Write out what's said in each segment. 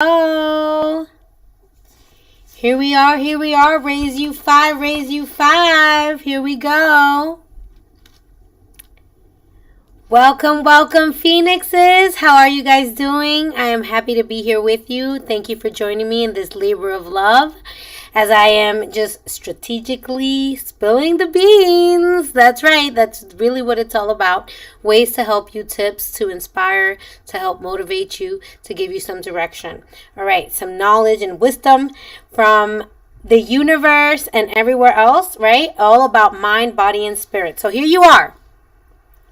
Oh, here we are. Raise you five, raise you five. Here we go. Welcome, Phoenixes. How are you guys doing? I am happy to be here with you. Thank you for joining me in this labor of love as I am just strategically spilling the beans. That's right. That's really what it's all about. Ways to help you, tips to inspire, to help motivate you, to give you some direction. All right. Some knowledge and wisdom from the universe and everywhere else, right? All about mind, body, and spirit. So here you are.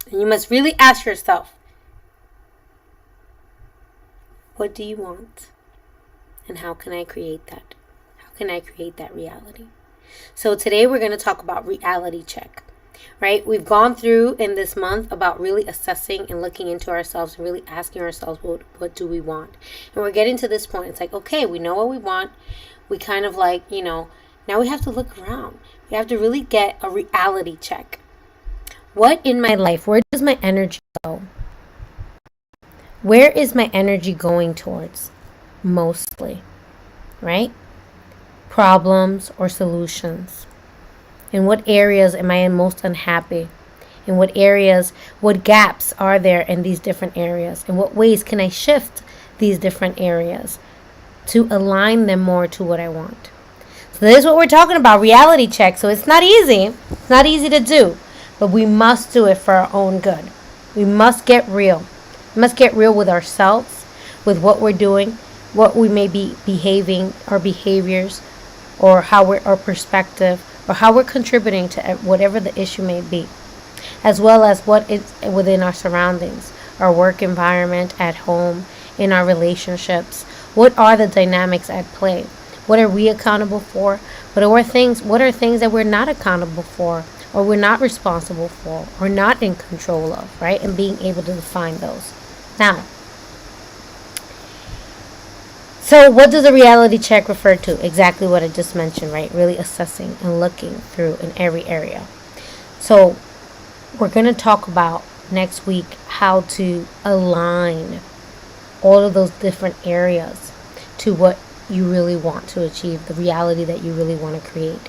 And you must really ask yourself, what do you want? And how can I create that? How can I create that reality? So today we're going to talk about reality check, right? We've gone through in this month about really assessing and looking into ourselves and really asking ourselves, what do we want? And we're getting to this point. It's like, okay, we know what we want. We kind of like, now we have to look around. We have to really get a reality check. What in my life, where does my energy go? Where is my energy going towards? Mostly, right? Problems or solutions? In what areas am I most unhappy? In what areas, what gaps are there in these different areas? In what ways can I shift these different areas to align them more to what I want? So this is what we're talking about, reality check. So it's not easy. It's not easy to do. But we must do it for our own good. We must get real. We must get real with ourselves, with what we're doing, what we may be behaving, our behaviors, or our perspective, or how we're contributing to whatever the issue may be, as well as what is within our surroundings, our work environment, at home, in our relationships. What are the dynamics at play? What are we accountable for? What are things that we're not accountable for, or we're not responsible for, or not in control of, right? And being able to define those. Now, so what does a reality check refer to? Exactly what I just mentioned, right? Really assessing and looking through in every area. So we're going to talk about next week how to align all of those different areas to what you really want to achieve, the reality that you really want to create.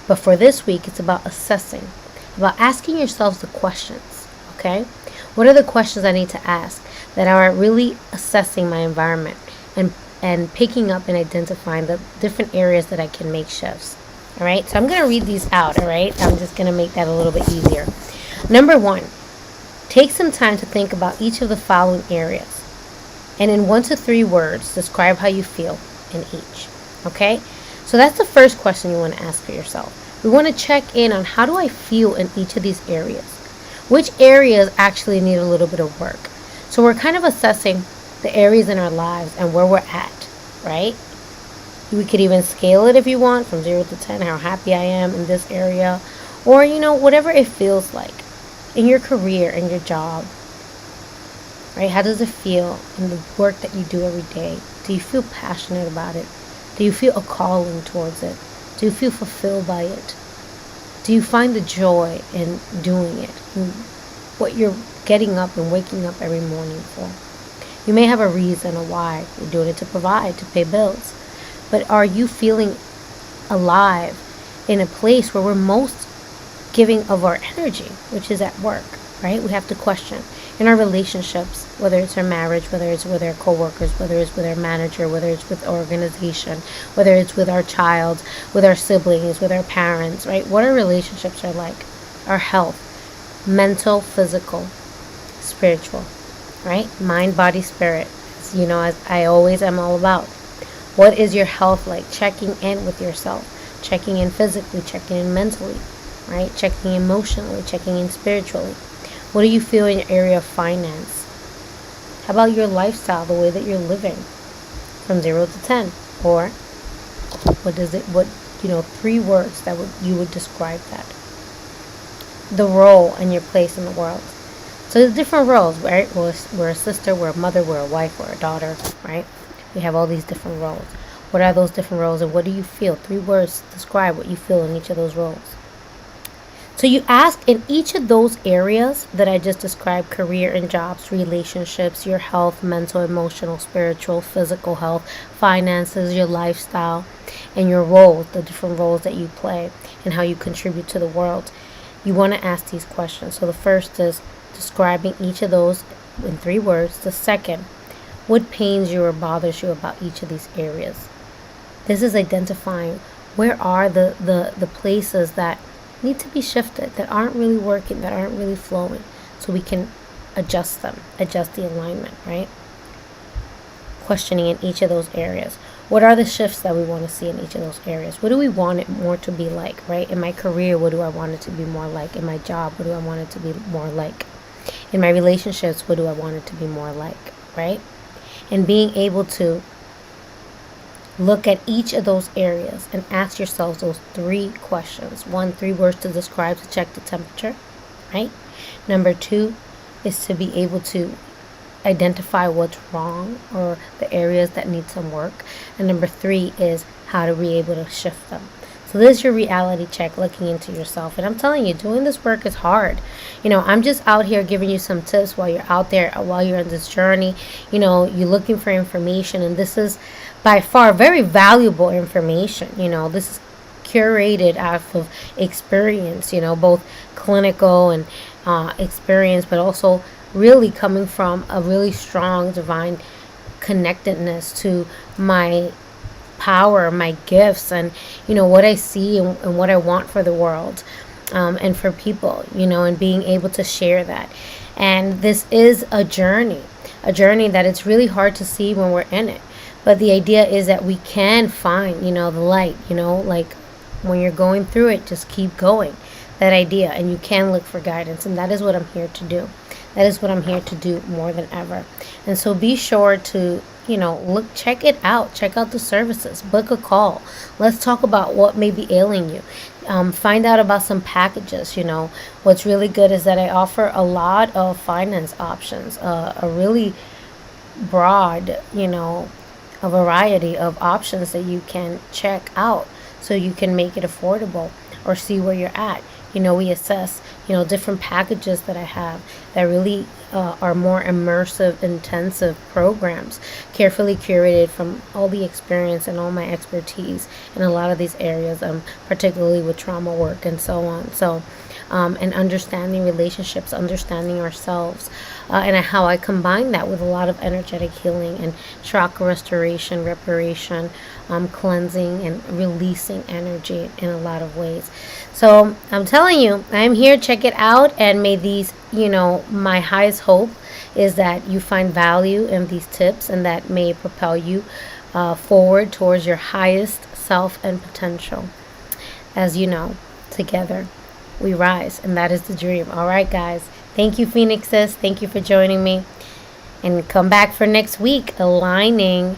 But for this week, it's about assessing, about asking yourselves the questions, okay? What are the questions I need to ask that are really assessing my environment and picking up and identifying the different areas that I can make shifts, all right? So I'm going to read these out, all right? I'm just going to make that a little bit easier. Number 1, take some time to think about each of the following areas. And in 1 to 3 words, describe how you feel in each, okay? So that's the first question you want to ask for yourself. We want to check in on how do I feel in each of these areas? Which areas actually need a little bit of work? So we're kind of assessing the areas in our lives and where we're at, right? We could even scale it if you want, from 0 to 10, how happy I am in this area. Or, whatever it feels like in your career, in your job, right? How does it feel in the work that you do every day? Do you feel passionate about it? Do you feel a calling towards it? Do you feel fulfilled by it? Do you find the joy in doing it? In what you're getting up and waking up every morning for? You may have a reason or why you're doing it, to provide, to pay bills. But are you feeling alive in a place where we're most giving of our energy, which is at work, right? We have to question. In our relationships, whether it's our marriage, whether it's with our coworkers, whether it's with our manager, whether it's with our organization, whether it's with our child, with our siblings, with our parents, right? What our relationships are like. Our health, mental, physical, spiritual, right? Mind, body, spirit. As I always am all about. What is your health like? Checking in with yourself. Checking in physically, checking in mentally, right? Checking in emotionally, checking in spiritually. What do you feel in your area of finance? How about your lifestyle, the way that you're living, from 0 to 10? Or 3 words that you would describe that. The role and your place in the world. So there's different roles, right? We're a sister, we're a mother, we're a wife, we're a daughter, right? We have all these different roles. What are those different roles, and what do you feel? 3 words describe what you feel in each of those roles. So you ask in each of those areas that I just described: career and jobs, relationships, your health, mental, emotional, spiritual, physical health, finances, your lifestyle, and your roles, the different roles that you play and how you contribute to the world. You want to ask these questions. So the first is describing each of those in 3 words. The second, what pains you or bothers you about each of these areas. This is identifying where are the places that need to be shifted, that aren't really working, that aren't really flowing, so we can adjust them, adjust the alignment, right? Questioning in each of those areas. What are the shifts that we want to see in each of those areas? What do we want it more to be like, right? In my career, what do I want it to be more like? In my job, what do I want it to be more like? In my relationships, what do I want it to be more like, right? And being able to look at each of those areas and ask yourselves those 3 questions. 1, 3 words to describe, to check the temperature, right? Number 2 is to be able to identify what's wrong or the areas that need some work. And number 3 is how to be able to shift them. So this is your reality check, looking into yourself. And I'm telling you, doing this work is hard. I'm just out here giving you some tips while you're out there, while you're on this journey. You're looking for information, and this is by far very valuable information. This is curated out of experience, both clinical and experience, but also really coming from a really strong divine connectedness to my power, my gifts, and what I see and what I want for the world, and for people, and being able to share that. And this is a journey that it's really hard to see when we're in it. But the idea is that we can find, the light, like when you're going through it, just keep going. That idea, and you can look for guidance, and that is what I'm here to do. That is what I'm here to do more than ever. And so be sure to, check it out. Check out the services. Book a call. Let's talk about what may be ailing you. Find out about some packages. What's really good is that I offer a lot of finance options, a really broad, a variety of options that you can check out so you can make it affordable or see where you're at. We assess, different packages that I have that really are more immersive, intensive programs, carefully curated from all the experience and all my expertise in a lot of these areas, particularly with trauma work and so on. So, and understanding relationships, understanding ourselves, and how I combine that with a lot of energetic healing and chakra restoration, reparation, cleansing, and releasing energy in a lot of ways. So I'm telling you, I'm here. Check it out, and may these, my highest hope is that you find value in these tips, and that may propel you forward towards your highest self and potential. As you know, together we rise, and that is the dream. All right, guys. Thank you, Phoenixes. Thank you for joining me. And come back for next week, aligning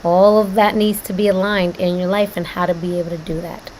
all of that needs to be aligned in your life and how to be able to do that.